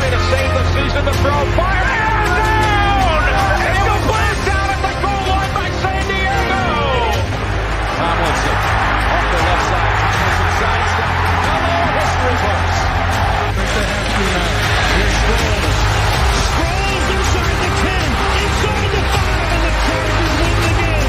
to save the season. The throw, fire, and down! It's a blast down at the goal line by San Diego! Tomlinson, off the left side. Tomlinson sidestep. Hello, history books. I think they have to now. Here's Sproles. Sproles inside the 10, inside the 5, and the Chargers win the game.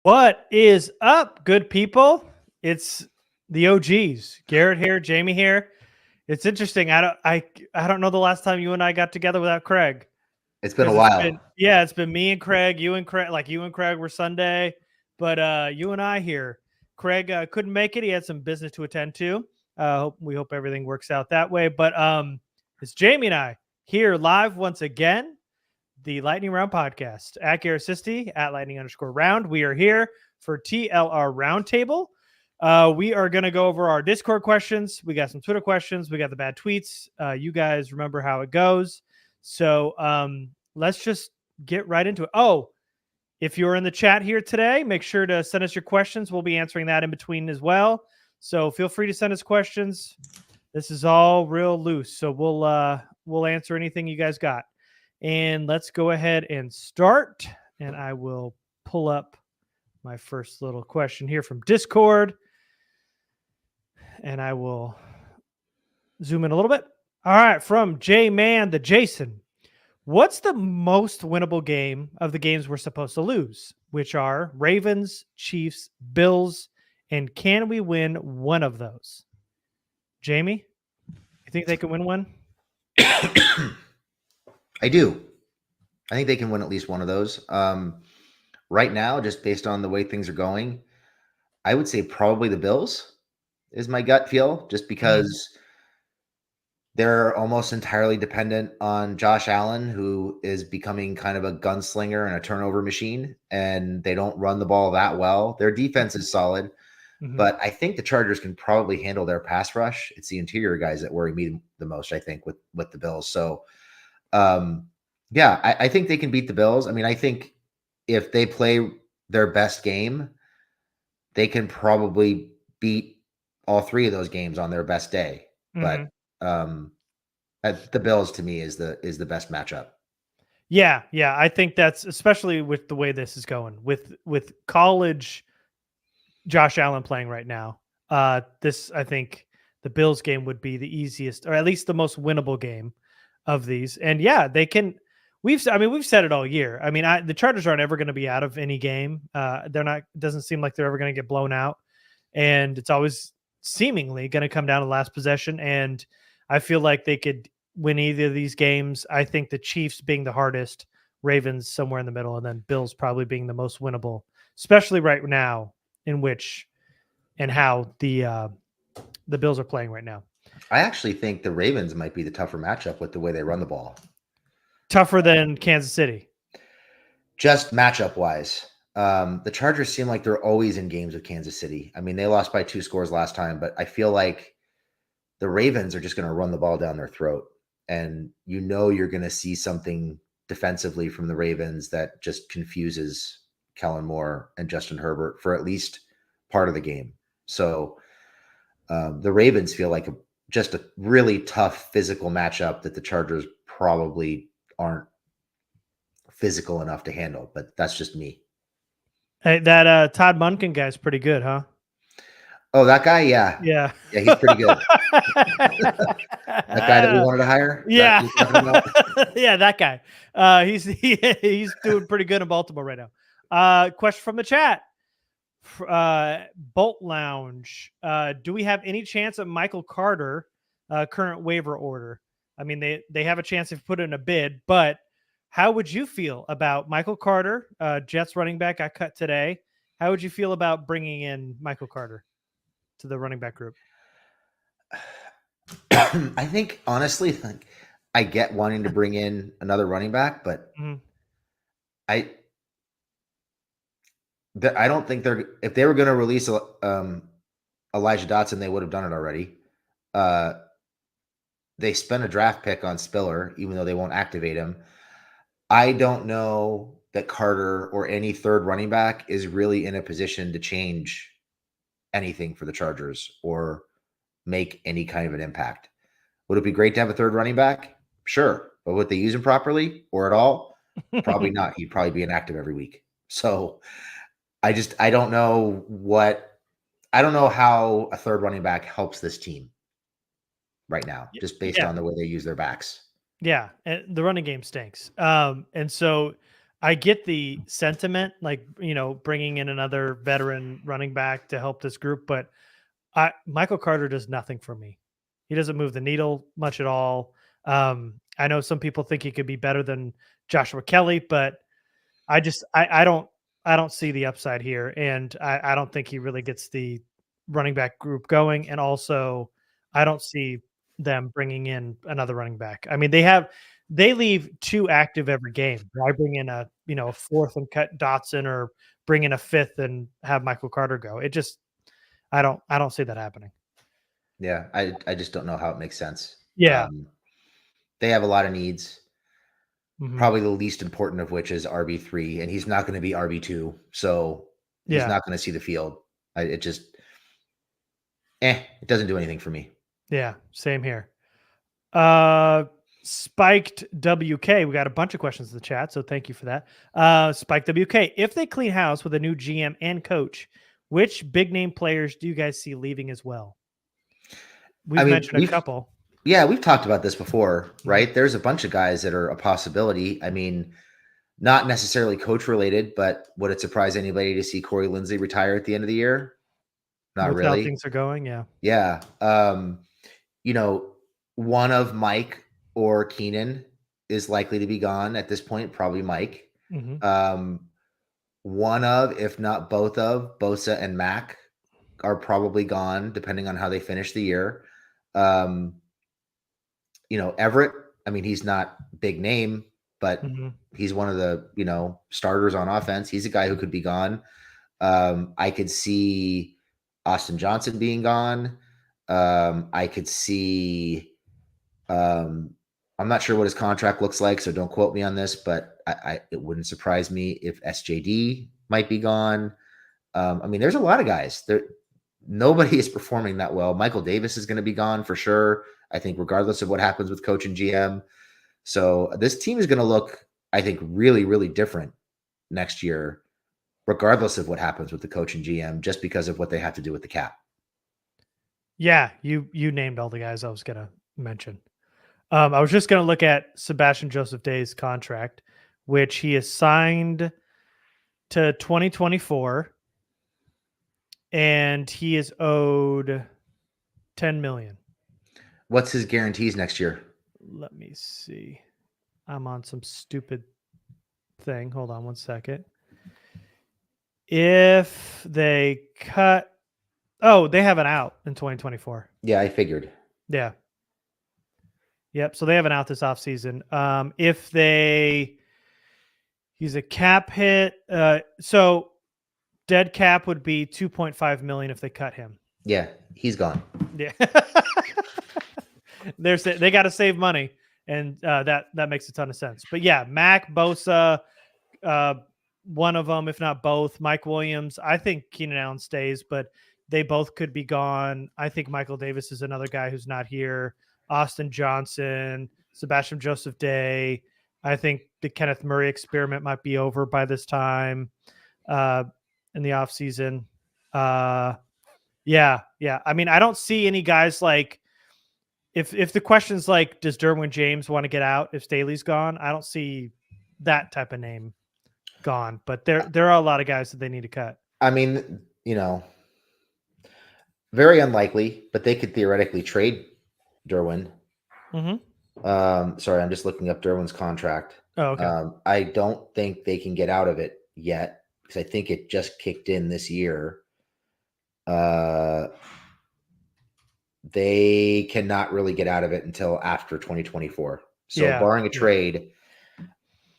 What is up, good people? It's the OGs. Garrett here, Jamie here. It's interesting. I don't know the last time you and I got together without Craig. It's been a while. It's been me and Craig. You and Craig were Sunday, but you and I here. Craig couldn't make it. He had some business to attend to. We hope everything works out that way. But it's Jamie and I here live once again. The Lightning Round podcast at Garrett Sisti at Lightning_round. We are here for TLR Roundtable. We are going to go over our Discord questions. We got some Twitter questions. We got the bad tweets. You guys remember how it goes. So let's just get right into it. Oh, if you're in the chat here today, make sure to send us your questions. We'll be answering that in between as well. So feel free to send us questions. This is all real loose. So we'll answer anything you guys got. And let's go ahead and start. And I will pull up my first little question here from Discord. And I will zoom in a little bit. All right, from J-Man the Jason. What's the most winnable game of the games we're supposed to lose? Which are Ravens, Chiefs, Bills, and can we win one of those? Jamie, you think they can win one? I do. I think they can win at least one of those. Right now, just based on the way things are going, I would say probably the Bills is my gut feel, just because they're almost entirely dependent on Josh Allen, who is becoming kind of a gunslinger and a turnover machine, and they don't run the ball that well. Their defense is solid, but I think the Chargers can probably handle their pass rush. It's the interior guys that worry me the most, I think, with the Bills. So, I think they can beat the Bills. I mean, I think if they play their best game, they can probably beat all three of those games on their best day. But the Bills to me is the best matchup. Yeah, I think that's especially with the way this is going with college Josh Allen playing right now. I think the Bills game would be the easiest, or at least the most winnable game of these. And yeah, they can. We've said it all year. I mean, the Chargers aren't ever going to be out of any game. They're not. It doesn't seem like they're ever going to get blown out, and it's always seemingly going to come down to last possession. And I feel like they could win either of these games. I think the Chiefs being the hardest, Ravens somewhere in the middle, and then Bills probably being the most winnable, especially right now in which and how the Bills are playing right now. I actually think the Ravens might be the tougher matchup with the way they run the ball. Tougher than Kansas City. Just matchup wise. The Chargers seem like they're always in games with Kansas City. I mean, they lost by 2 scores last time, but I feel like the Ravens are just going to run the ball down their throat. And you're going to see something defensively from the Ravens that just confuses Kellen Moore and Justin Herbert for at least part of the game. So the Ravens feel like just a really tough physical matchup that the Chargers probably aren't physical enough to handle, but that's just me. Hey, that Todd Monken guy's pretty good, huh? Oh, that guy, yeah, he's pretty good. That guy that we wanted to hire, yeah, yeah, that guy. He's doing pretty good in Baltimore right now. Question from the chat. Bolt Lounge. Do we have any chance of Michael Carter current waiver order? I mean, they have a chance if put in a bid, but how would you feel about Michael Carter? Jets running back got cut today. How would you feel about bringing in Michael Carter to the running back group? I think honestly, like, I get wanting to bring in another running back, but I don't think if they were going to release Elijah Dotson, they would have done it already. They spent a draft pick on Spiller, even though they won't activate him. I don't know that Carter or any third running back is really in a position to change anything for the Chargers or make any kind of an impact. Would it be great to have a third running back? Sure. But would they use him properly or at all? Probably not. He'd probably be inactive every week. So I don't know how a third running back helps this team right now, just based on the way they use their backs. Yeah, and the running game stinks. And so I get the sentiment, like, bringing in another veteran running back to help this group, but Michael Carter does nothing for me. He doesn't move the needle much at all. I know some people think he could be better than Joshua Kelly, but I don't see the upside here, and I don't think he really gets the running back group going. And also, I don't see them bringing in another running back. I mean, they leave 2 active every game. Why bring in a fourth and cut Dotson, or bring in a fifth and have Michael Carter go? It just, I don't see that happening. Yeah, I just don't know how it makes sense. Yeah. They have a lot of needs. Mhm. Probably the least important of which is RB3, and he's not going to be RB2, so he's not going to see the field. It doesn't do anything for me. Yeah, same here. Spiked WK, we got a bunch of questions in the chat, so thank you for that. Spiked WK, if they clean house with a new GM and coach, which big name players do you guys see leaving as well? We've mentioned a couple. Yeah, we've talked about this before, right? There's a bunch of guys that are a possibility. I mean, not necessarily coach related, but would it surprise anybody to see Corey Lindsey retire at the end of the year? Not With really. how things are going, yeah. Yeah. One of Mike or Keenan is likely to be gone at this point, probably Mike. Mm-hmm. One of, if not both of, Bosa and Mac are probably gone, depending on how they finish the year. Everett, I mean, he's not big name, but he's one of the, starters on offense. He's a guy who could be gone. I could see Austin Johnson being gone. I could see, I'm not sure what his contract looks like, so don't quote me on this, but it wouldn't surprise me if SJD might be gone. I mean, there's a lot of guys there. Nobody is performing that well. Michael Davis is going to be gone for sure, I think, regardless of what happens with coach and GM. So this team is going to look, I think, really, really different next year, regardless of what happens with the coach and GM, just because of what they have to do with the cap. Yeah, you named all the guys I was going to mention. I was just going to look at Sebastian Joseph Day's contract, which he is signed to 2024, and he is owed $10 million. What's his guarantees next year? Let me see. I'm on some stupid thing. Hold on one second. If they cut, they have an out in 2024. Yeah, I figured. Yeah. Yep. So they have an out this offseason. He's a cap hit. So dead cap would be $2.5 million if they cut him. Yeah, he's gone. Yeah. They got to save money, and that makes a ton of sense. But yeah, Mac, Bosa, one of them, if not both. Mike Williams. I think Keenan Allen stays, but they both could be gone. I think Michael Davis is another guy who's not here. Austin Johnson, Sebastian Joseph Day. I think the Kenneth Murray experiment might be over by this time in the offseason. Yeah. I mean, I don't see any guys like, if the question's like, does Derwin James want to get out if Staley's gone? I don't see that type of name gone, but there are a lot of guys that they need to cut. I mean, very unlikely, but they could theoretically trade Derwin. Sorry, I'm just looking up Derwin's contract. Oh, okay. I don't think they can get out of it yet because I think it just kicked in this year. They cannot really get out of it until after 2024. So barring a trade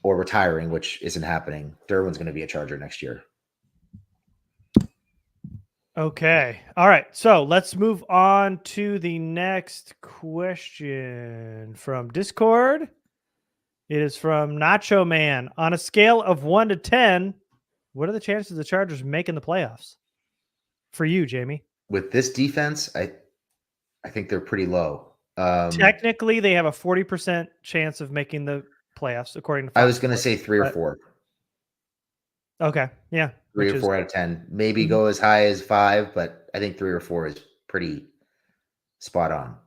or retiring, which isn't happening, Derwin's going to be a Charger next year. Okay. All right. So let's move on to the next question from Discord. It is from Nacho Man. On a scale of 1 to 10, what are the chances of the Chargers making the playoffs? For you, Jamie. With this defense, I think they're pretty low. Technically, they have a 40% chance of making the playoffs, according to Fox I was going to Sports, say 3 or but- 4. Okay. Yeah. 3 or 4 out of 10. Maybe Mhm. go as high as 5, but I think 3 or 4 is pretty spot on.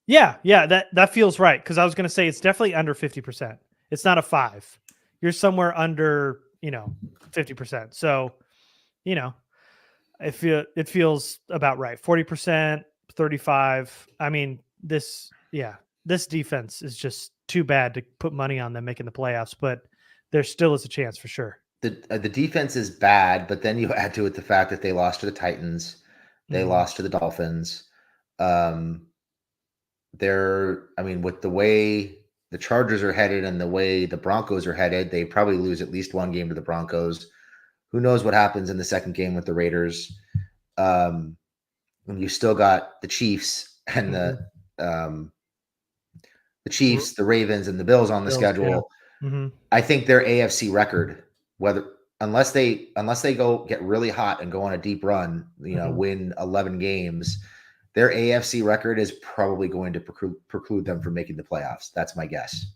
Yeah. That feels right. Because I was going to say it's definitely under 50%. It's not a 5. You're somewhere under, 50%. So, it feels about right. 40%, 35. I mean, this defense is just too bad to put money on them making the playoffs, but there still is a chance for sure. The defense is bad, but then you add to it the fact that they lost to the Titans, they lost to the Dolphins. With the way the Chargers are headed and the way the Broncos are headed, they probably lose at least one game to the Broncos. Who knows what happens in the second game with the Raiders? When you still got the Chiefs and the Chiefs, the Ravens, and the Bills on the schedule. Yeah. I think their AFC record, unless they go get really hot and go on a deep run, win 11 games, their AFC record is probably going to preclude them from making the playoffs. That's my guess.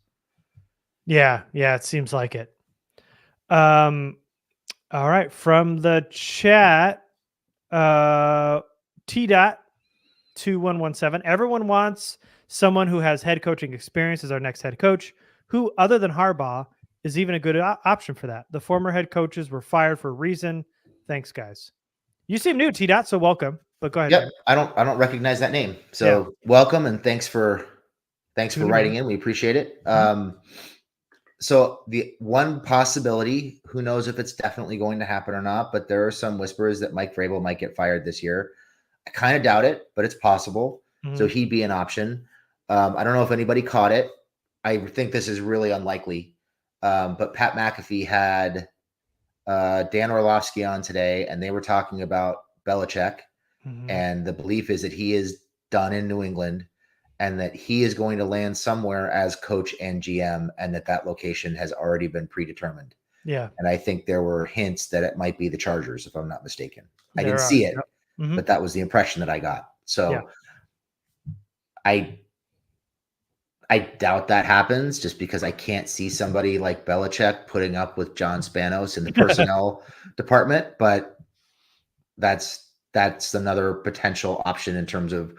Yeah, it seems like it. All right, from the chat, T.2117. Everyone wants someone who has head coaching experience as our next head coach. Who, other than Harbaugh, is even a good option for that? The former head coaches were fired for a reason. Thanks, guys. You seem new, T.Dot, so welcome. But go ahead. Yep, I don't recognize that name. So welcome and thanks for writing in. We appreciate it. So the one possibility, who knows if it's definitely going to happen or not, but there are some whispers that Mike Vrabel might get fired this year. I kind of doubt it, but it's possible. So he'd be an option. I don't know if anybody caught it. I think this is really unlikely. But Pat McAfee had Dan Orlovsky on today, and they were talking about Belichick. And the belief is that he is done in New England and that he is going to land somewhere as coach and GM, and that location has already been predetermined. Yeah. And I think there were hints that it might be the Chargers, if I'm not mistaken. I didn't see it, but that was the impression that I got. So I doubt that happens, just because I can't see somebody like Belichick putting up with John Spanos in the personnel department, but that's another potential option in terms of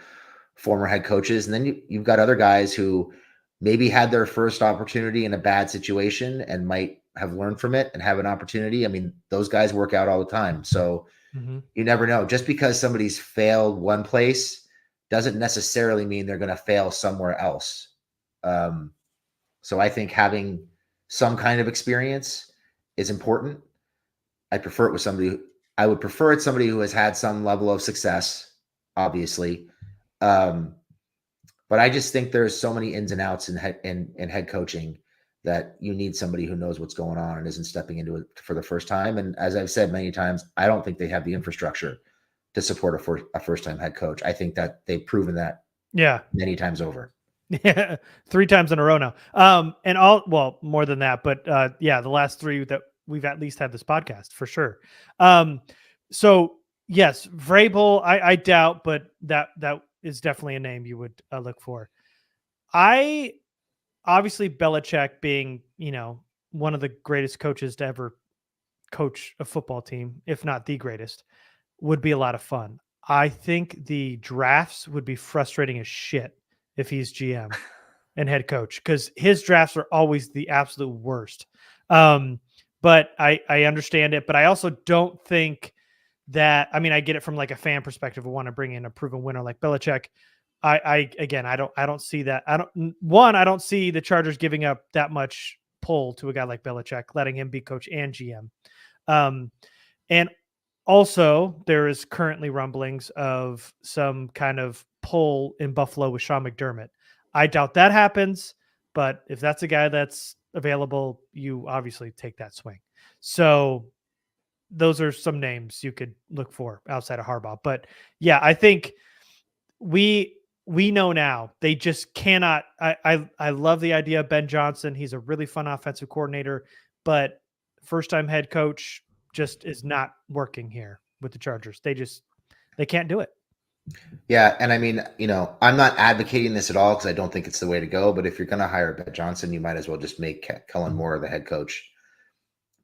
former head coaches. And then you've got other guys who maybe had their first opportunity in a bad situation and might have learned from it and have an opportunity. I mean, those guys work out all the time. So you never know. Just because somebody's failed one place doesn't necessarily mean they're going to fail somewhere else. So I think having some kind of experience is important. I would prefer it somebody who has had some level of success, obviously. But I just think there's so many ins and outs in head coaching that you need somebody who knows what's going on and isn't stepping into it for the first time. And as I've said many times, I don't think they have the infrastructure to support a first-time head coach. I think that they've proven that many times over. Yeah, 3 times in a row now. More than that, but the last 3 that we've at least had this podcast for sure. So yes, Vrabel, I doubt, but that is definitely a name you would look for. Obviously Belichick being, one of the greatest coaches to ever coach a football team, if not the greatest, would be a lot of fun. I think the drafts would be frustrating as shit if he's GM and head coach, because his drafts are always the absolute worst. But I understand it, but I also don't think that, I get it from like a fan perspective. I want to bring in a proven winner like Belichick. I don't see that. I don't see the Chargers giving up that much pull to a guy like Belichick, letting him be coach and GM. And also there is currently rumblings of some kind of pull in Buffalo with Sean McDermott. I doubt that happens, but if that's a guy that's available, you obviously take that swing. So those are some names you could look for outside of Harbaugh. But yeah, I think we know now they just cannot. I love the idea of Ben Johnson. He's a really fun offensive coordinator, but first time head coach just is not working here with the Chargers. They can't do it. Yeah, and I mean, I'm not advocating this at all because I don't think it's the way to go. But if you're going to hire Ben Johnson, you might as well just make Kellen Moore the head coach,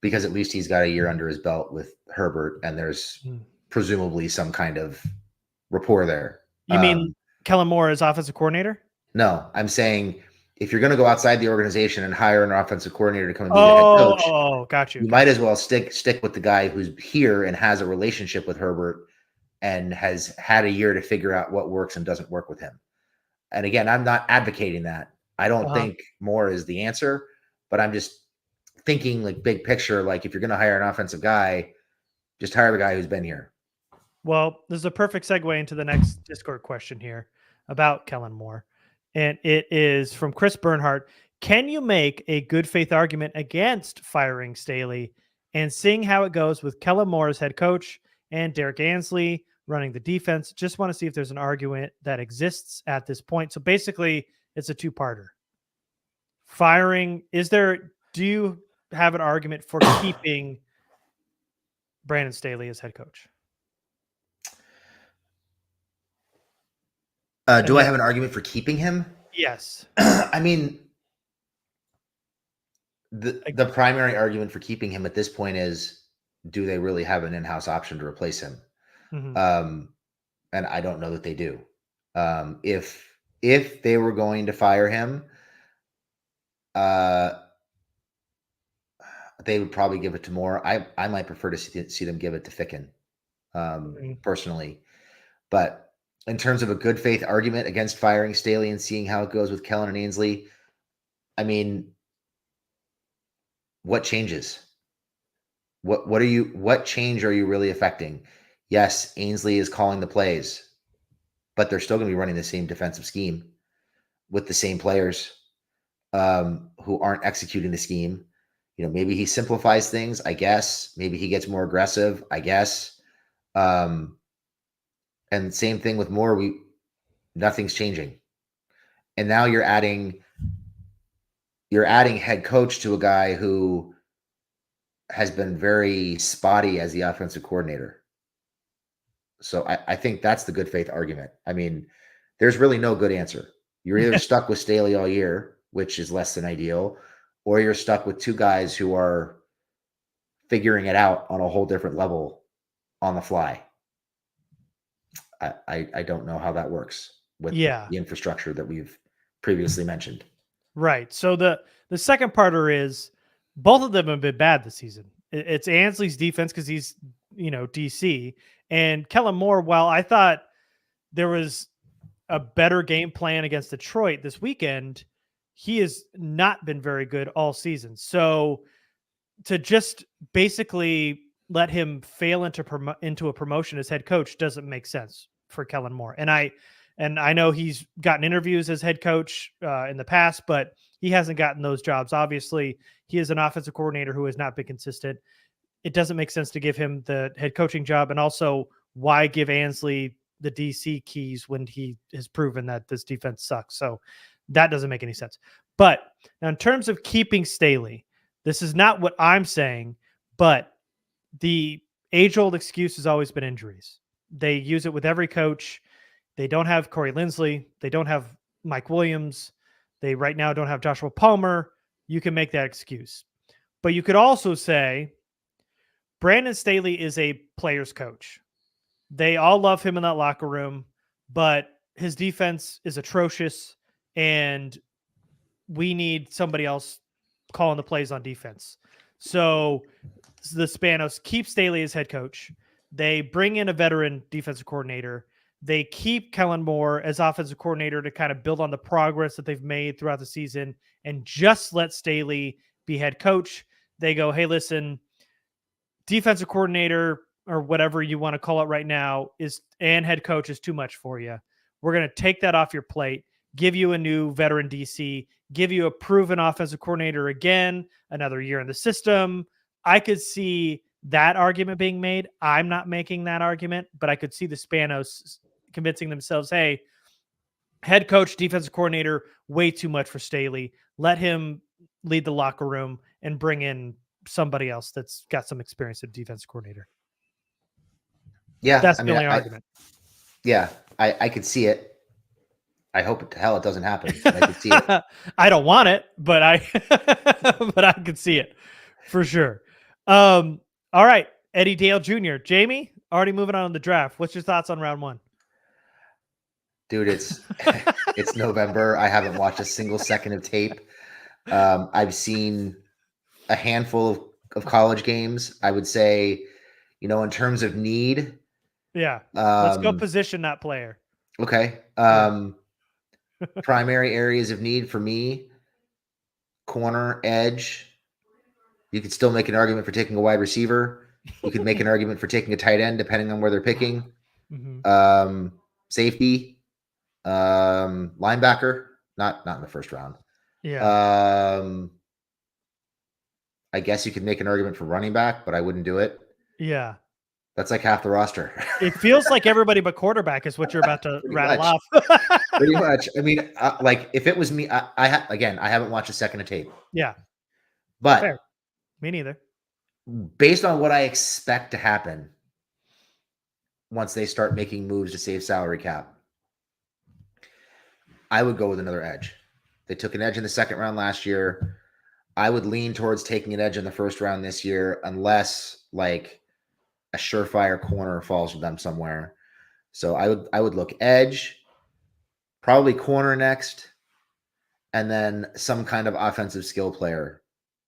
because at least he's got a year under his belt with Herbert, and there's presumably some kind of rapport there. You mean Kellen Moore as offensive coordinator? No, I'm saying if you're going to go outside the organization and hire an offensive coordinator to come and be the head coach, got you. You might as well stick with the guy who's here and has a relationship with Herbert and has had a year to figure out what works and doesn't work with him. And again, I'm not advocating that. I don't think Moore is the answer, but I'm just thinking like big picture. Like if you're going to hire an offensive guy, just hire the guy who's been here. Well, this is a perfect segue into the next Discord question here about Kellen Moore. And it is from Chris Bernhardt. Can you make a good faith argument against firing Staley and seeing how it goes with Kellen Moore as head coach and Derek Ansley running the defense? Just want to see if there's an argument that exists at this point. So basically, it's a two-parter. Firing, do you have an argument for keeping Brandon Staley as head coach? Do I have an argument for keeping him? Yes. I mean, the primary argument for keeping him at this point is, do they really have an in-house option to replace him? Mm-hmm. And I don't know that they do. If they were going to fire him, they would probably give it to Moore. I might prefer to see them give it to Ficken, personally. But in terms of a good faith argument against firing Staley and seeing how it goes with Kellen and Ainsley, I mean, what changes? What change are you really affecting? Yes, Ainsley is calling the plays, but they're still going to be running the same defensive scheme with the same players who aren't executing the scheme. Maybe he simplifies things, I guess. Maybe he gets more aggressive, I guess. And same thing with Moore. Nothing's changing. And now you're adding head coach to a guy who has been very spotty as the offensive coordinator. So I think that's the good faith argument. I mean, there's really no good answer. You're either stuck with Staley all year, which is less than ideal, or you're stuck with two guys who are figuring it out on a whole different level on the fly. I don't know how that works with the infrastructure that we've previously mentioned. Right. So the second parter is both of them have been bad this season. It's Ansley's defense because he's, DC, and Kellen Moore. While I thought there was a better game plan against Detroit this weekend, he has not been very good all season. So to just basically let him fail into a promotion as head coach doesn't make sense for Kellen Moore. And I know he's gotten interviews as head coach in the past, but he hasn't gotten those jobs. Obviously, he is an offensive coordinator who has not been consistent. It doesn't make sense to give him the head coaching job. And also, why give Ansley the DC keys when he has proven that this defense sucks? So that doesn't make any sense. But now in terms of keeping Staley, this is not what I'm saying, but the age-old excuse has always been injuries. They use it with every coach. They don't have Corey Linsley. They don't have Mike Williams. They right now don't have Joshua Palmer. You can make that excuse. But you could also say Brandon Staley is a player's coach. They all love him in that locker room, but his defense is atrocious, and we need somebody else calling the plays on defense. So the Spanos keep Staley as head coach. They bring in a veteran defensive coordinator. They keep Kellen Moore as offensive coordinator to kind of build on the progress that they've made throughout the season and just let Staley be head coach. They go, hey, listen, defensive coordinator or whatever you want to call it right now and head coach is too much for you. We're going to take that off your plate, give you a new veteran DC, give you a proven offensive coordinator again, another year in the system. I could see that argument being made. I'm not making that argument, but I could see the Spanos convincing themselves, hey, head coach, defensive coordinator, way too much for Staley. Let him lead the locker room and bring in somebody else that's got some experience as defensive coordinator. Yeah. That's I the mean, only argument. I could see it. I hope to hell it doesn't happen. But I could see it. I don't want it, but but I could see it for sure. All right. Eddie Dale Jr. Jamie, already moving on to the draft. What's your thoughts on round 1? Dude, it's November. I haven't watched a single second of tape. I've seen a handful of college games. I would say, in terms of need. Yeah. Let's go position that player. Okay. Primary areas of need for me, corner, edge. You could still make an argument for taking a wide receiver. You could make an argument for taking a tight end, depending on where they're picking. Mm-hmm. Safety, linebacker, not in the first round. Yeah. I guess you could make an argument for running back, but I wouldn't do it. Yeah. That's like half the roster. It feels like everybody but quarterback is what you're about to rattle off. Pretty much. I mean, like if it was me, I haven't watched a second of tape. Yeah. But fair. Me neither. Based on what I expect to happen once they start making moves to save salary cap, I would go with another edge. They took an edge in the second round last year. I would lean towards taking an edge in the first round this year, unless like a surefire corner falls with them somewhere. So I would look edge, probably corner next, and then some kind of offensive skill player,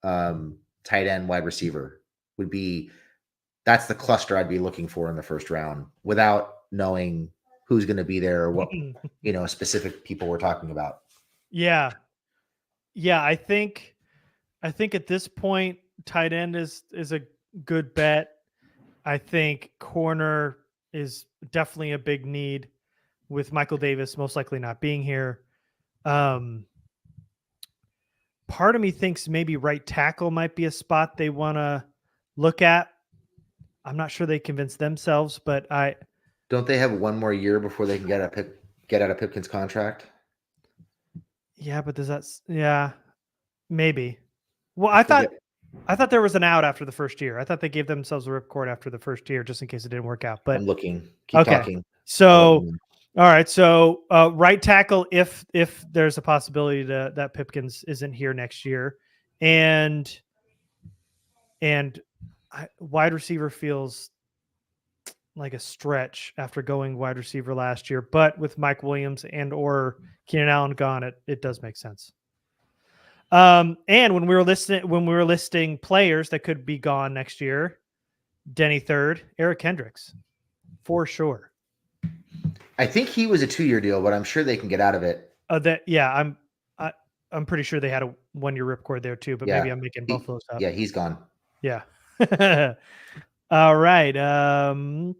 tight end, wide receiver would be. That's the cluster I'd be looking for in the first round, without knowing who's going to be there or what specific people we're talking about. Yeah. I think at this point, tight end is a good bet. I think corner is definitely a big need, with Michael Davis most likely not being here. Part of me thinks maybe right tackle might be a spot they want to look at. I'm not sure they convinced themselves, but don't they have one more year before they can get out of Pipkin's contract? Yeah, but does that? Yeah, maybe. Well, I thought there was an out after the first year. I thought they gave themselves a ripcord after the first year just in case it didn't work out. But I'm looking. Keep talking. So, all right. So, right tackle, if there's a possibility that Pipkins isn't here next year, and wide receiver feels like a stretch after going wide receiver last year. But with Mike Williams and or Keenan Allen gone, it does make sense. And when we were listing players that could be gone next year, Denny third, Eric Kendricks, for sure. I think he was a 2-year deal, but I'm sure they can get out of it. I'm pretty sure they had a 1-year ripcord there too, but maybe I'm making both those up. Yeah, he's gone. Yeah. All right.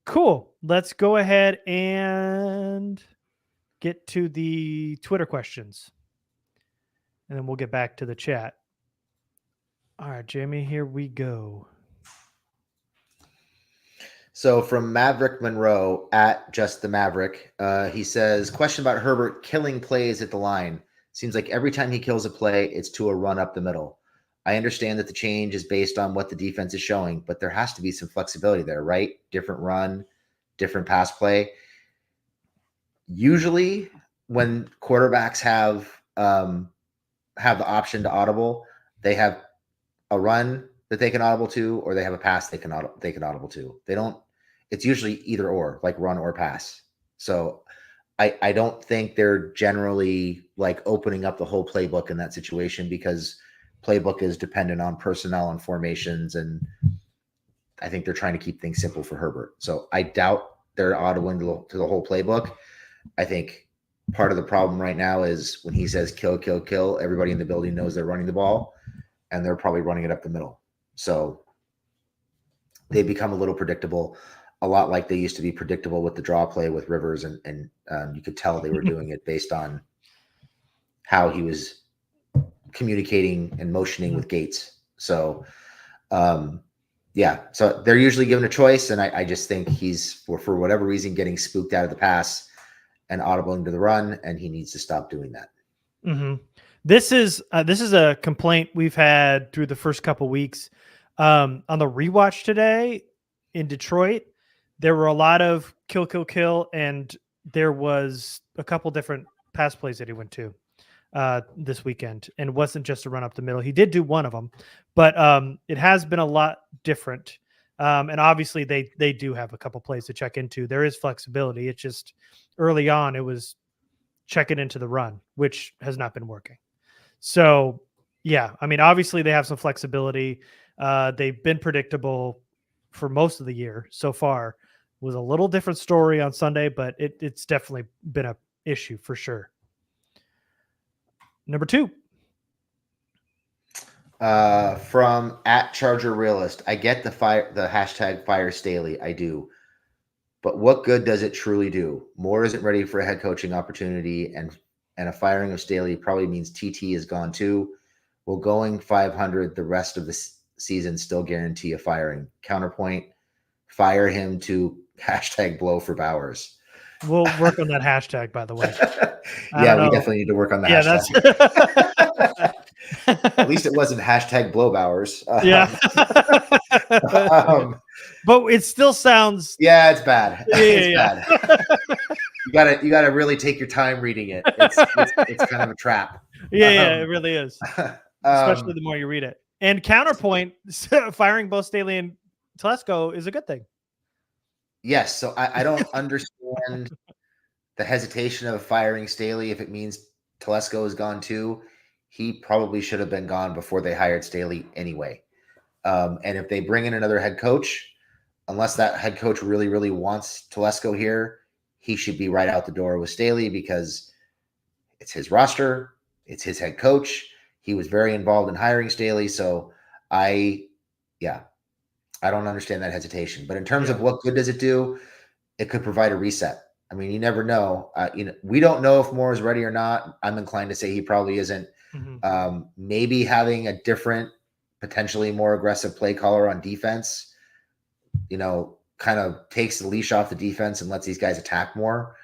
Cool. Let's go ahead and get to the Twitter questions. And then we'll get back to the chat. All right, Jamie, here we go. So from Maverick Monroe at Just the Maverick, he says, question about Herbert killing plays at the line. Seems like every time he kills a play, it's to a run up the middle. I understand that the change is based on what the defense is showing, but there has to be some flexibility there, right? Different run, different pass play. Usually when quarterbacks have the option to audible, they have a run that they can audible to, or they have a pass they can audible to. They don't. It's usually either or, like run or pass. So I don't think they're generally like opening up the whole playbook in that situation, because playbook is dependent on personnel and formations, and I think they're trying to keep things simple for Herbert. So I doubt they're audibling to the whole playbook. I think part of the problem right now is when he says kill, kill, kill, everybody in the building knows they're running the ball, and they're probably running it up the middle. So they become a little predictable, a lot like they used to be predictable with the draw play with Rivers, and you could tell they were doing it based on how he was communicating and motioning with Gates. So Yeah, so they're usually given a choice, and I just think he's for whatever reason getting spooked out of the pass and audibling to the run, and he needs to stop doing that. Mm-hmm. This is a complaint we've had through the first couple weeks. On the rewatch today in Detroit, there were a lot of kill, and there was a couple different pass plays that he went to this weekend, and it wasn't just a run up the middle. He did do one of them, but it has been a lot different. And obviously they do have a couple plays to check into. There is flexibility. It's just early on it was check it into the run, which has not been working. So yeah, I mean, obviously they have some flexibility. They've been predictable for most of the year so far. It was a little different story on Sunday, but it's definitely been a issue for sure. Number 2. From @ChargerRealist, I get the hashtag fire Staley. I do. But what good does it truly do? Moore isn't ready for a head coaching opportunity, and a firing of Staley probably means TT is gone too. Will going 500 the rest of the season still guarantee a firing? Counterpoint, fire him to hashtag blow for Bowers. We'll work on that hashtag, by the way. Yeah, we definitely need to work on the hashtag. That's At least it wasn't hashtag blow Bowers. Yeah. But it still sounds. Yeah, it's bad. It's bad. You gotta really take your time reading it. It's kind of a trap. Yeah, it really is. Especially the more you read it. And counterpoint, firing both Staley and Telesco is a good thing. Yes, so I don't understand the hesitation of firing Staley if it means Telesco is gone too. He probably should have been gone before they hired Staley anyway. And if they bring in another head coach, unless that head coach really, really wants Telesco here, he should be right out the door with Staley because it's his roster, it's his head coach. He was very involved in hiring Staley. So I don't understand that hesitation. But in terms of what good does it do, it could provide a reset. I mean, you never know. We don't know if Moore is ready or not. I'm inclined to say he probably isn't. Mm-hmm. Maybe having a different, potentially more aggressive play caller on defense, kind of takes the leash off the defense and lets these guys attack more,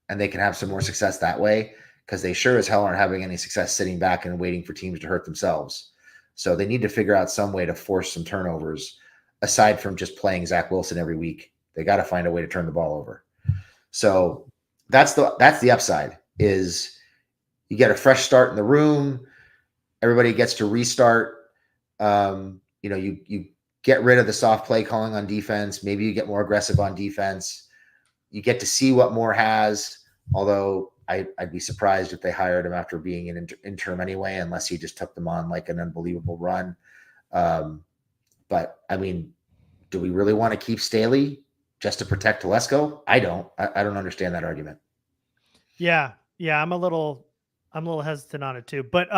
and they can have some more success that way because they sure as hell aren't having any success sitting back and waiting for teams to hurt themselves. So they need to figure out some way to force some turnovers aside from just playing Zach Wilson every week. They got to find a way to turn the ball over. So that's the upside is you get a fresh start in the room. Everybody gets to restart. You get rid of the soft play calling on defense. Maybe you get more aggressive on defense. You get to see what Moore has, although I'd be surprised if they hired him after being an interim anyway, unless he just took them on like an unbelievable run. But I mean, do we really want to keep Staley just to protect Telesco? I don't understand that argument. Yeah. I'm a little hesitant on it too. But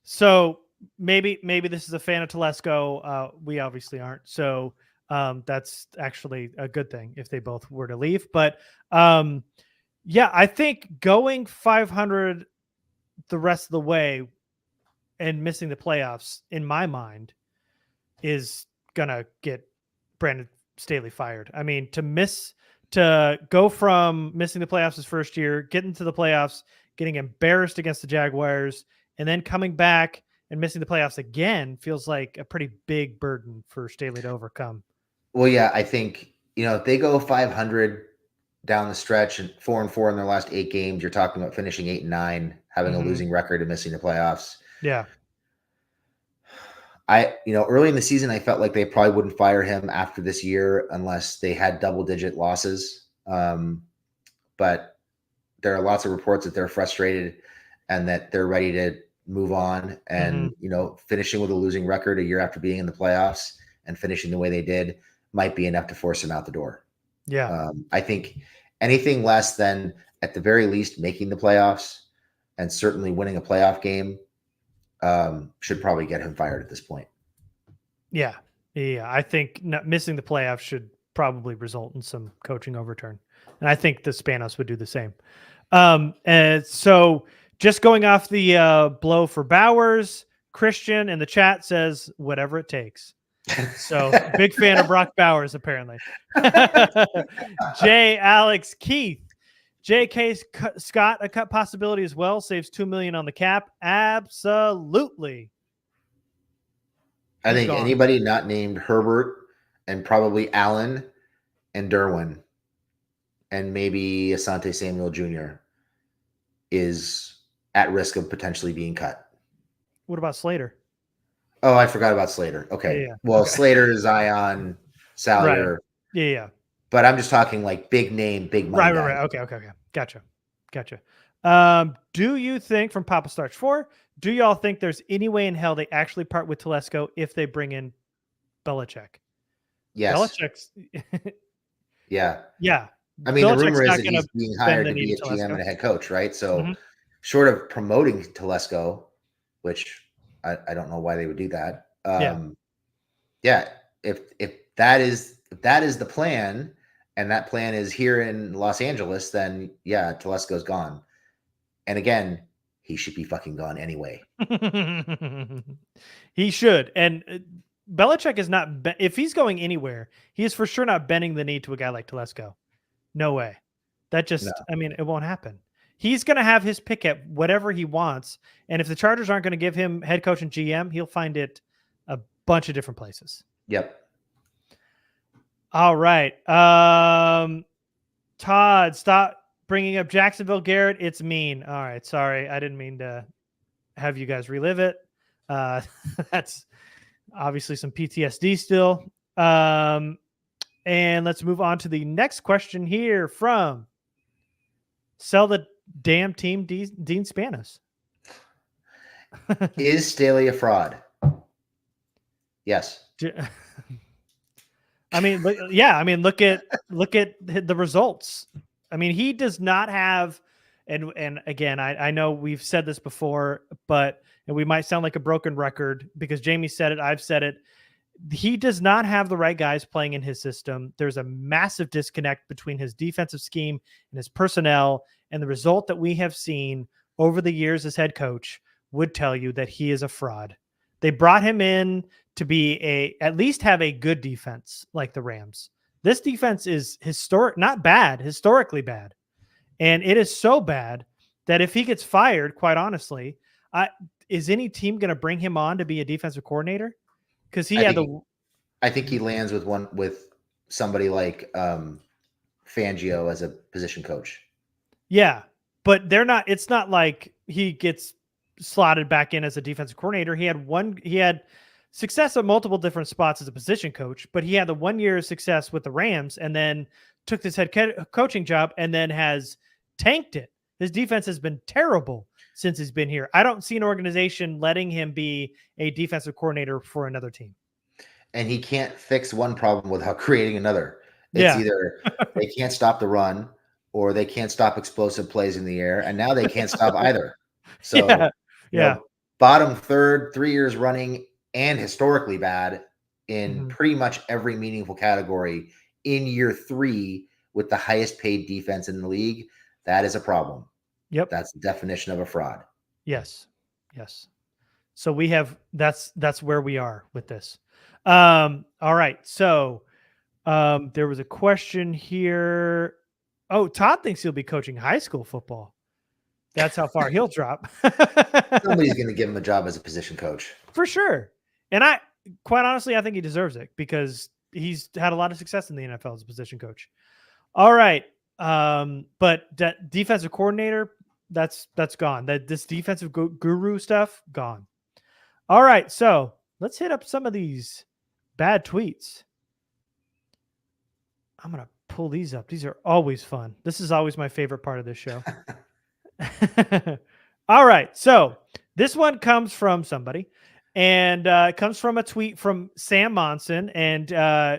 so maybe this is a fan of Telesco. We obviously aren't. So that's actually a good thing if they both were to leave. But I think going 500 the rest of the way and missing the playoffs, in my mind, is gonna get Brandon Staley fired. I mean, to go from missing the playoffs his first year, getting to the playoffs, getting embarrassed against the Jaguars, and then coming back and missing the playoffs again feels like a pretty big burden for Staley to overcome. Well, yeah, I think, if they go 500 down the stretch and 4-4 in their last 8 games, you're talking about finishing 8-9, having a losing record and missing the playoffs. Yeah. Early in the season, I felt like they probably wouldn't fire him after this year unless they had double-digit losses. But there are lots of reports that they're frustrated and that they're ready to move on. And, finishing with a losing record a year after being in the playoffs and finishing the way they did might be enough to force him out the door. Yeah. I think anything less than, at the very least, making the playoffs and certainly winning a playoff game should probably get him fired at this point. Yeah. I think missing the playoffs should probably result in some coaching overturn. And I think the Spanos would do the same. And so just going off the blow for Bowers, Christian in the chat says, whatever it takes. So big fan of Brock Bowers, apparently. Jay, Alex, Keith, J.K. Scott, a cut possibility as well. Saves $2 million on the cap. Absolutely. I He's think gone. anybody not named Herbert and probably Allen and Derwin and maybe Asante Samuel Jr. is at risk of potentially being cut. What about Slater? Oh, I forgot about Slater. Okay. Yeah. Well, Okay. Slater, Zion, Salyer. Right. Yeah. But I'm just talking like big name, big money. Right. Okay. Gotcha. Do you think, from Papa Starch 4, do y'all think there's any way in hell they actually part with Telesco if they bring in Belichick? Yes. Belichick's Yeah. Yeah. I mean, the Belichick's rumor is not that gonna he's being bend hired the to knee be to a GM Telesco. and a head coach, right? So Mhm. short of promoting Telesco, which I don't know why they would do that. Yeah. If that is the plan, and that plan is here in Los Angeles, then yeah, Telesco's gone. And again, he should be fucking gone anyway. He should. And Belichick is not, if he's going anywhere, he is for sure not bending the knee to a guy like Telesco. No way. That just, I mean, it won't happen. He's going to have his pick at whatever he wants. And if the Chargers aren't going to give him head coach and GM, he'll find it a bunch of different places. Yep. All right. Todd, stop bringing up Jacksonville, Garrett. It's mean. All right. Sorry. I didn't mean to have you guys relive it. That's obviously some PTSD still. And let's move on to the next question here from Sell the Damn Team, Dean Spanos. Is Staley a fraud? Yes. I mean, yeah. I mean, look at the results. I mean, he does not have, and again, I know we've said this before, but and we might sound like a broken record because Jamie said it, I've said it. He does not have the right guys playing in his system. There's a massive disconnect between his defensive scheme and his personnel, and the result that we have seen over the years as head coach would tell you that he is a fraud. They brought him in to be at least have a good defense like the Rams. This defense is not bad, historically bad. And it is so bad that if he gets fired, quite honestly, is any team going to bring him on to be a defensive coordinator? Because I think he lands with somebody like Fangio as a position coach. Yeah, but it's not like he gets slotted back in as a defensive coordinator. He had success at multiple different spots as a position coach, but he had the 1 year of success with the Rams and then took this head coaching job and then has tanked it. His defense has been terrible since he's been here. I don't see an organization letting him be a defensive coordinator for another team. And he can't fix one problem without creating another. It's either they can't stop the run or they can't stop explosive plays in the air. And now they can't stop either. So bottom third, 3 years running and historically bad in pretty much every meaningful category in year 3 with the highest paid defense in the league. That is a problem. Yep. That's the definition of a fraud. Yes. So we have, that's where we are with this. All right. So there was a question here. Oh, Todd thinks he'll be coaching high school football. That's how far he'll drop. Somebody's going to give him a job as a position coach. For sure. And quite honestly, I think he deserves it because he's had a lot of success in the NFL as a position coach. All right. But that defensive coordinator, that's gone. This defensive guru stuff, gone. All right. So let's hit up some of these bad tweets. I'm going to pull these up. These are always fun. This is always my favorite part of this show. All right. So this one comes from somebody and it comes from a tweet from Sam Monson and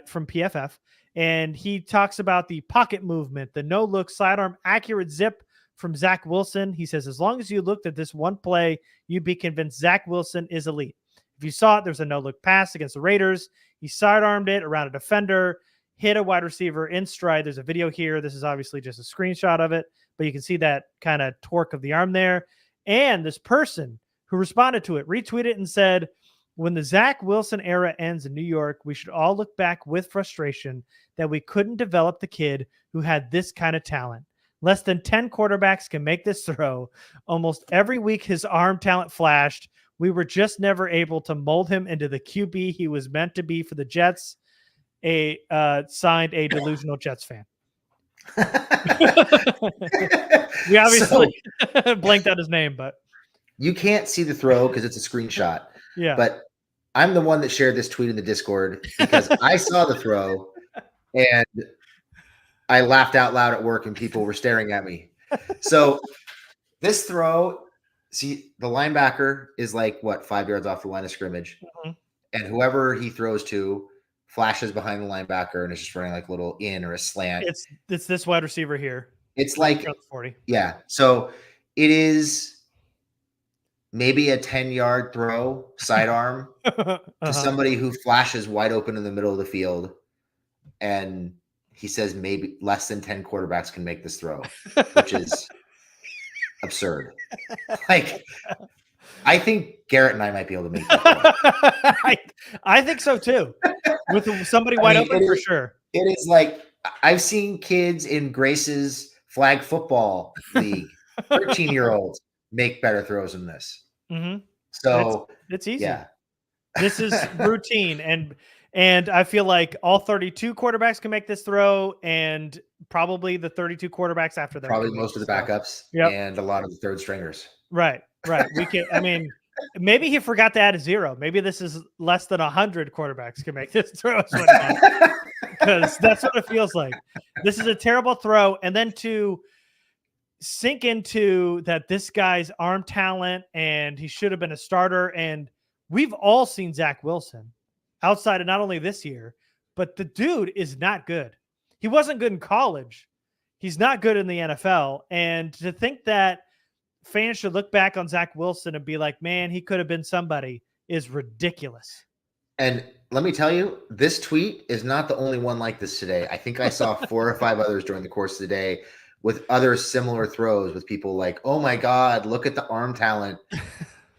from PFF. And he talks about the pocket movement, the no-look sidearm accurate zip from Zach Wilson. He says, as long as you looked at this one play, you'd be convinced Zach Wilson is elite. If you saw it, there's a no-look pass against the Raiders. He sidearmed it around a defender, hit a wide receiver in stride. There's a video here. This is obviously just a screenshot of it, but you can see that kind of torque of the arm there. And this person who responded to it retweeted and said, When the Zach Wilson era ends in New York, we should all look back with frustration that we couldn't develop the kid who had this kind of talent. Less than 10 quarterbacks can make this throw. Almost every week his arm talent flashed. We were just never able to mold him into the QB he was meant to be for the Jets. Signed a delusional Jets fan. We obviously blanked out his name, but you can't see the throw because it's a screenshot. yeah. But I'm the one that shared this tweet in the Discord because I saw the throw and I laughed out loud at work and people were staring at me. So this throw, see, the linebacker is like, 5 yards off the line of scrimmage. Mm-hmm. And whoever he throws to flashes behind the linebacker and is just running like a little in or a slant. It's this wide receiver here. It's like 40. Yeah. So it is maybe a 10-yard throw sidearm to somebody who flashes wide open in the middle of the field. And he says maybe less than 10 quarterbacks can make this throw, which is absurd. Like, I think Garrett and I might be able to make that throw. I think so too. With somebody wide open for sure. It is like I've seen kids in Grace's flag football league, 13-year-olds, make better throws than this. Mm-hmm. So it's easy. Yeah. This is routine, and I feel like all 32 quarterbacks can make this throw, and probably the 32 quarterbacks after that. Probably most of the backups and a lot of the third stringers. Right. We can. I mean, maybe he forgot to add a 0. Maybe this is less than 100 quarterbacks can make this throw, because that's what it feels like. This is a terrible throw, and then to sink into that this guy's arm talent and he should have been a starter. And we've all seen Zach Wilson outside of not only this year, but the dude is not good. He wasn't good in college. He's not good in the NFL. And to think that fans should look back on Zach Wilson and be like, man, he could have been somebody is ridiculous. And let me tell you, this tweet is not the only one like this today. I think I saw 4 or 5 others during the course of the day with other similar throws with people like, oh my God, look at the arm talent.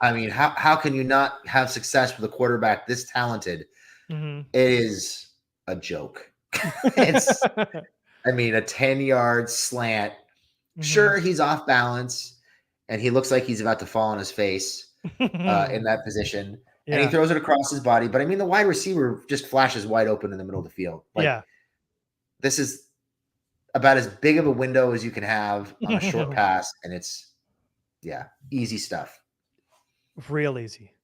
I mean, how can you not have success with a quarterback this talented? Mm-hmm. It is a joke. It's, I mean, a 10-yard slant. Mm-hmm. Sure, he's off balance and he looks like he's about to fall on his face in that position. Yeah. And he throws it across his body. But I mean, the wide receiver just flashes wide open in the middle of the field. Like, this is about as big of a window as you can have on a short pass. And it's, easy stuff. Real easy.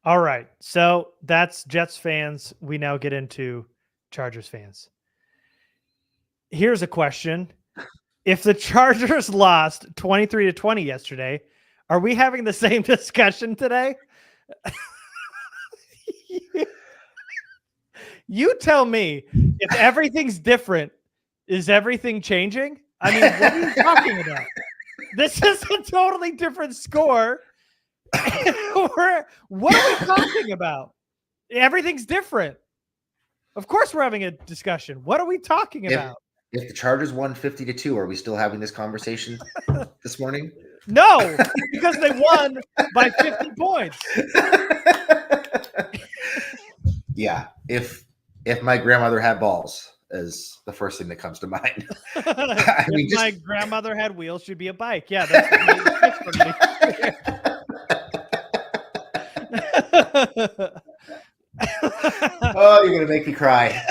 All right. So that's Jets fans. We now get into Chargers fans. Here's a question. If the Chargers lost 23-20 yesterday, are we having the same discussion today? You tell me, if everything's different, is everything changing? I mean, what are you talking about? This is a totally different score. What are we talking about? Everything's different. Of course we're having a discussion. What are we talking about? If the Chargers won 50-2, are we still having this conversation this morning? No, because they won by 50 points. Yeah, if my grandmother had balls is the first thing that comes to mind. I mean, my grandmother had wheels, she'd be a bike. Yeah, that's for me. Oh, you're gonna make me cry.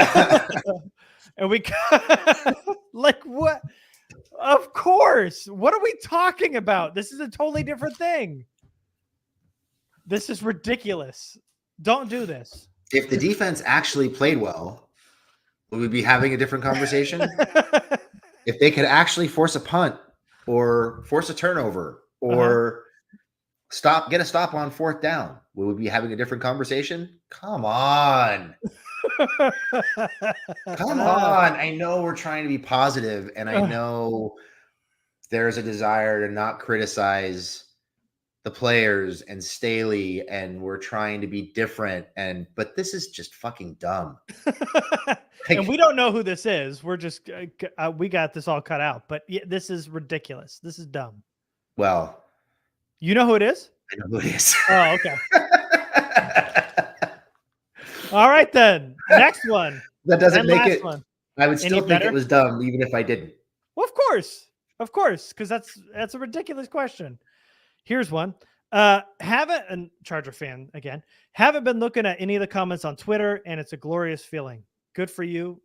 And we like what? Of course. What are we talking about? This is a totally different thing. This is ridiculous. Don't do this. If the defense actually played well, would we be having a different conversation? If they could actually force a punt or force a turnover or get a stop on 4th down, would we be having a different conversation? Come on. Come on. I know we're trying to be positive, and I know there's a desire to not criticize the players and Staley, and we're trying to be different, but this is just fucking dumb. And we don't know who this is. We're just we got this all cut out, but this is ridiculous. This is dumb. Well, you know who it is? I know who it is. Oh, okay. All right, then. Next one. That doesn't And make last it. one. I would Any still think better? it was dumb, even if I didn't. Well, of course, because that's a ridiculous question. Here's one. And Charger fan again, haven't been looking at any of the comments on Twitter, and it's a glorious feeling. Good for you.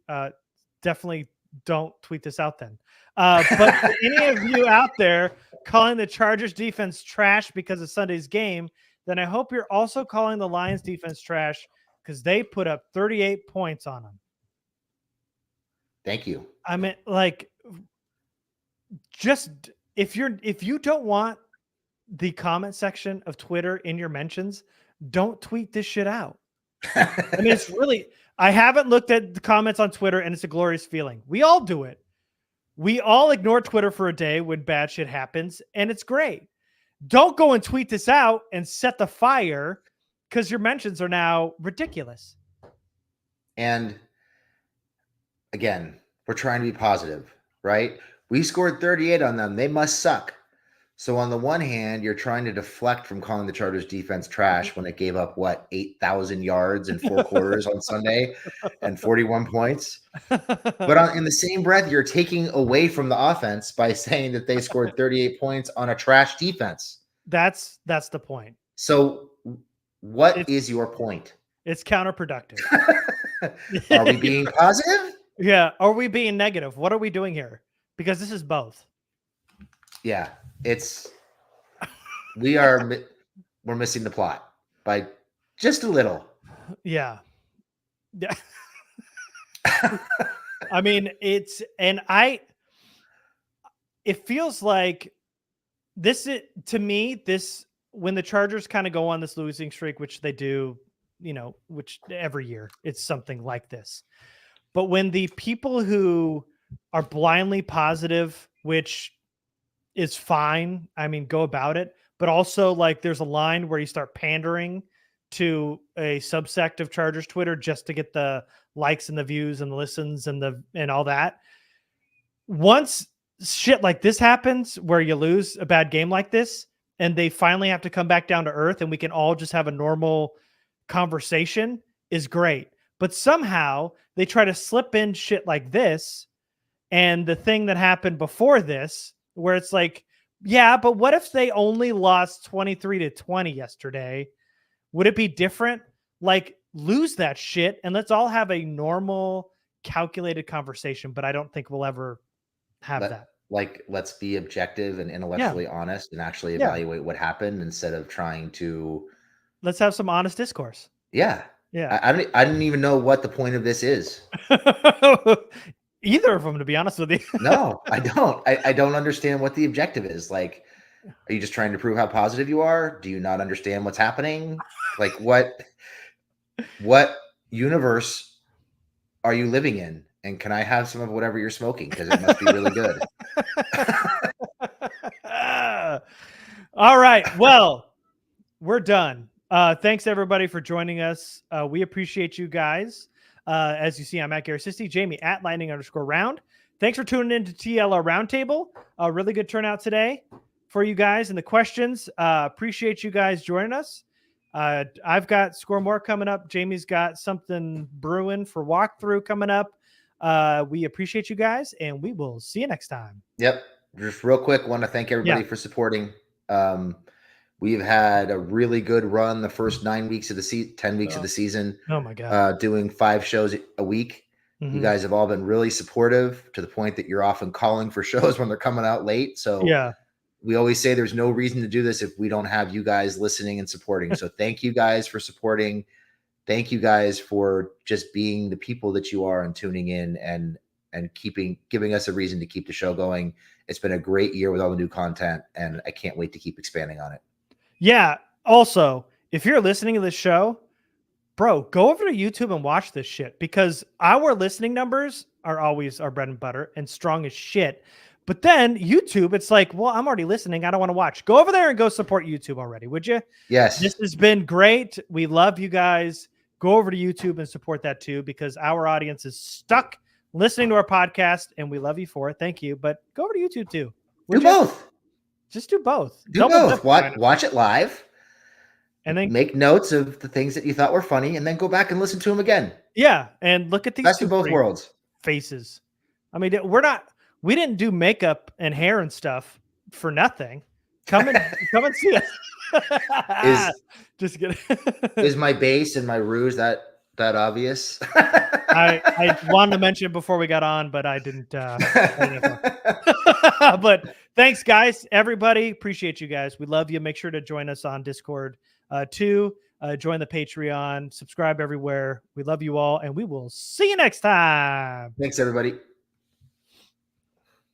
Definitely don't tweet this out then. But for any of you out there calling the Chargers defense trash because of Sunday's game, then I hope you're also calling the Lions defense trash because they put up 38 points on them. Thank you. I mean, like, just if you don't want the comment section of Twitter in your mentions, don't tweet this shit out. I mean, it's really, I haven't looked at the comments on Twitter, and it's a glorious feeling. We all do it. We all ignore Twitter for a day when bad shit happens, and it's great. Don't go and tweet this out and set the fire because your mentions are now ridiculous. And again, we're trying to be positive, right? We scored 38 on them. They must suck. So on the one hand, you're trying to deflect from calling the Chargers defense trash when it gave up, 8,000 yards in 4 quarters on Sunday and 41 points. But in the same breath, you're taking away from the offense by saying that they scored 38 points on a trash defense. That's the point. So what is your point? It's counterproductive. Are we being positive? Yeah. Are we being negative? What are we doing here? Because this is both. Yeah. We're missing the plot by just a little. Yeah. Yeah. I mean, it feels like this is, to me, when the Chargers kind of go on this losing streak, which they do, which every year it's something like this. But when the people who are blindly positive, which is fine, I mean, go about it. But also, like, there's a line where you start pandering to a subsect of Chargers Twitter just to get the likes and the views and the listens and all that. Once shit like this happens, where you lose a bad game like this, and they finally have to come back down to earth, and we can all just have a normal conversation, is great. But somehow they try to slip in shit like this, and the thing that happened before this, where it's like, yeah, but what if they only lost 23-20 yesterday? Would it be different? Like, lose that shit and let's all have a normal, calculated conversation. But I don't think we'll ever have that. Like, let's be objective and intellectually honest and actually evaluate what happened instead of trying to. Let's have some honest discourse. Yeah. Yeah. I didn't even know what the point of this is. Either of them, to be honest with you. No, I don't. I don't understand what the objective is. Like, are you just trying to prove how positive you are? Do you not understand what's happening? Like, what universe are you living in? And can I have some of whatever you're smoking? Because it must be really good. All right. Well, we're done. Thanks everybody for joining us. We appreciate you guys. As you see, I'm at Garrett Jamie at Lightning_round. Thanks for tuning in to TLR Roundtable. A really good turnout today for you guys and the questions. Appreciate you guys joining us. I've got Score More coming up. Jamie's got something brewing for walkthrough coming up. We appreciate you guys, and we will see you next time. Yep. Just real quick, want to thank everybody for supporting. We've had a really good run the first 9 weeks of the 10 weeks of the season. Oh my God. Doing 5 shows a week. Mm-hmm. You guys have all been really supportive to the point that you're often calling for shows when they're coming out late. So we always say there's no reason to do this if we don't have you guys listening and supporting. So thank you guys for supporting. Thank you guys for just being the people that you are and tuning in and giving us a reason to keep the show going. It's been a great year with all the new content, and I can't wait to keep expanding on it. Yeah. Also, if you're listening to this show, bro, go over to YouTube and watch this shit, because our listening numbers are always our bread and butter and strong as shit. But then YouTube, it's like, well, I'm already listening. I don't want to watch. Go over there and go support YouTube already, would you? Yes. This has been great. We love you guys. Go over to YouTube and support that too, because our audience is stuck listening to our podcast, and we love you for it. Thank you. But go over to YouTube too. Do both. Just do both. Do both. Watch it live. And then make notes of the things that you thought were funny, and then go back and listen to them again. Yeah, and look at these Best two of both great worlds. faces. I mean, we didn't do makeup and hair and stuff for nothing. Come and see us. Just kidding. Is my base and my ruse that obvious? I wanted to mention it before we got on, but I didn't. But thanks, guys, everybody. Appreciate you guys. We love you. Make sure to join us on Discord too. Join the Patreon. Subscribe everywhere. We love you all, and we will see you next time. Thanks, everybody.